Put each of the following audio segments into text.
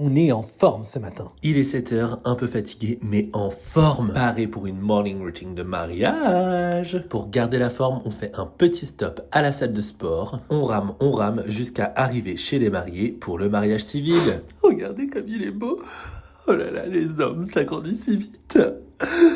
On est en forme ce matin. Il est 7h, un peu fatigué, mais en forme. Paré pour une morning routine de mariage. Pour garder la forme, on fait un petit stop à la salle de sport. On rame jusqu'à arriver chez les mariés pour le mariage civil. Regardez comme il est beau. Oh là là, les hommes, ça grandit si vite.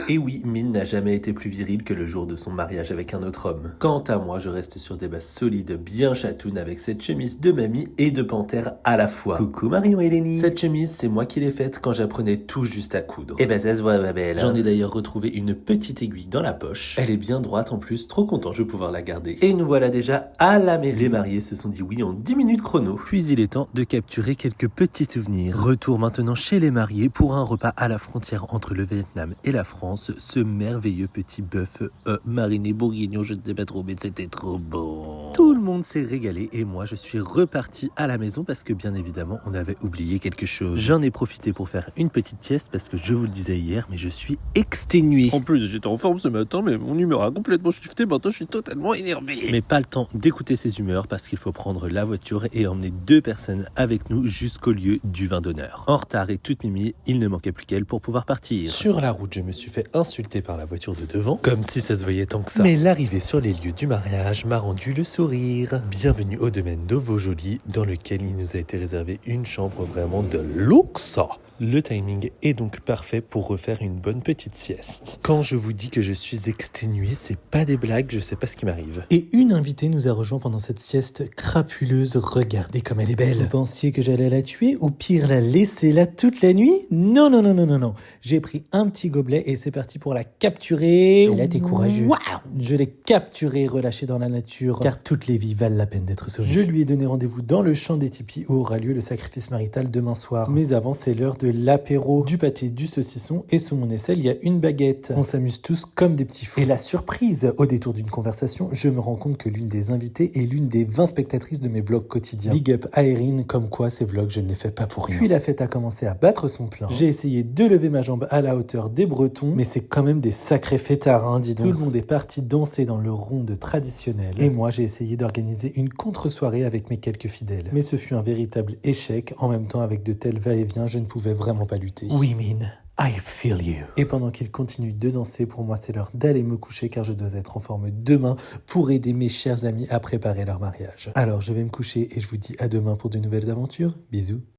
Et oui, Min n'a jamais été plus viril que le jour de son mariage avec un autre homme. Quant à moi, je reste sur des bases solides, bien chatounes, avec cette chemise de mamie et de panthère à la fois. Coucou Marion et Lénie. Cette chemise, c'est moi qui l'ai faite quand j'apprenais tout juste à coudre. Et ben ça se voit, ma belle. J'en ai d'ailleurs retrouvé une petite aiguille dans la poche. Elle est bien droite en plus, trop content, je vais pouvoir la garder. Et nous voilà déjà à la mairie. Les mariés se sont dit oui en 10 minutes chrono. Puis il est temps de capturer quelques petits souvenirs. Retour maintenant chez les mariés pour un repas à la frontière entre le Vietnam et la France, ce merveilleux petit bœuf mariné bourguignon, je ne sais pas trop, mais c'était trop bon. Tout le monde s'est régalé et moi je suis reparti à la maison parce que bien évidemment on avait oublié quelque chose. J'en ai profité pour faire une petite sieste parce que je vous le disais hier, mais je suis exténué. En plus, j'étais en forme ce matin, mais mon humeur a complètement shifté. Maintenant, je suis totalement énervé. Mais pas le temps d'écouter ses humeurs parce qu'il faut prendre la voiture et emmener 2 personnes avec nous jusqu'au lieu du vin d'honneur. En retard et toute mimi, il ne manquait plus qu'elle pour pouvoir partir. Sur la route, je me suis fait insulter par la voiture de devant, comme si ça se voyait tant que ça. Mais l'arrivée sur les lieux du mariage m'a rendu le sourire. Bienvenue au domaine de Vaujoli, dans lequel il nous a été réservé une chambre vraiment de luxe. Le timing est donc parfait pour refaire une bonne petite sieste. Quand je vous dis que je suis exténué, c'est pas des blagues, je sais pas ce qui m'arrive. Et une invitée nous a rejoint pendant cette sieste crapuleuse. Regardez comme elle est belle. Vous pensiez que j'allais la tuer ou pire la laisser là toute la nuit? Non, non, non, non, non, non. J'ai pris un petit gobelet et c'est parti pour la capturer. Et là, t'es courageux. Waouh! Je l'ai capturée, relâchée dans la nature, car toutes les vies valent la peine d'être sauvées. Je lui ai donné rendez-vous dans le champ des tipis où aura lieu le sacrifice marital demain soir. Mais avant, c'est l'heure de l'apéro, du pâté, du saucisson et sous mon aisselle, il y a une baguette. On s'amuse tous comme des petits fous. Et la surprise, au détour d'une conversation, je me rends compte que l'une des invitées est l'une des 20 spectatrices de mes vlogs quotidiens. Big up à Erin, comme quoi ces vlogs, je ne les fais pas pour rien. Puis la fête a commencé à battre son plein. J'ai essayé de lever ma jambe à la hauteur des Bretons, mais c'est quand même des sacrés fêtards, hein, dis donc. Tout le monde est parti danser dans le ronde traditionnel. Et moi, j'ai essayé d'organiser une contre-soirée avec mes quelques fidèles. Mais ce fut un véritable échec. En même temps, avec de tels va-et-vient, je ne pouvais vraiment pas lutter. Oui, Min, I feel you. Et pendant qu'ils continuent de danser, pour moi, c'est l'heure d'aller me coucher car je dois être en forme demain pour aider mes chers amis à préparer leur mariage. Alors, je vais me coucher et je vous dis à demain pour de nouvelles aventures. Bisous.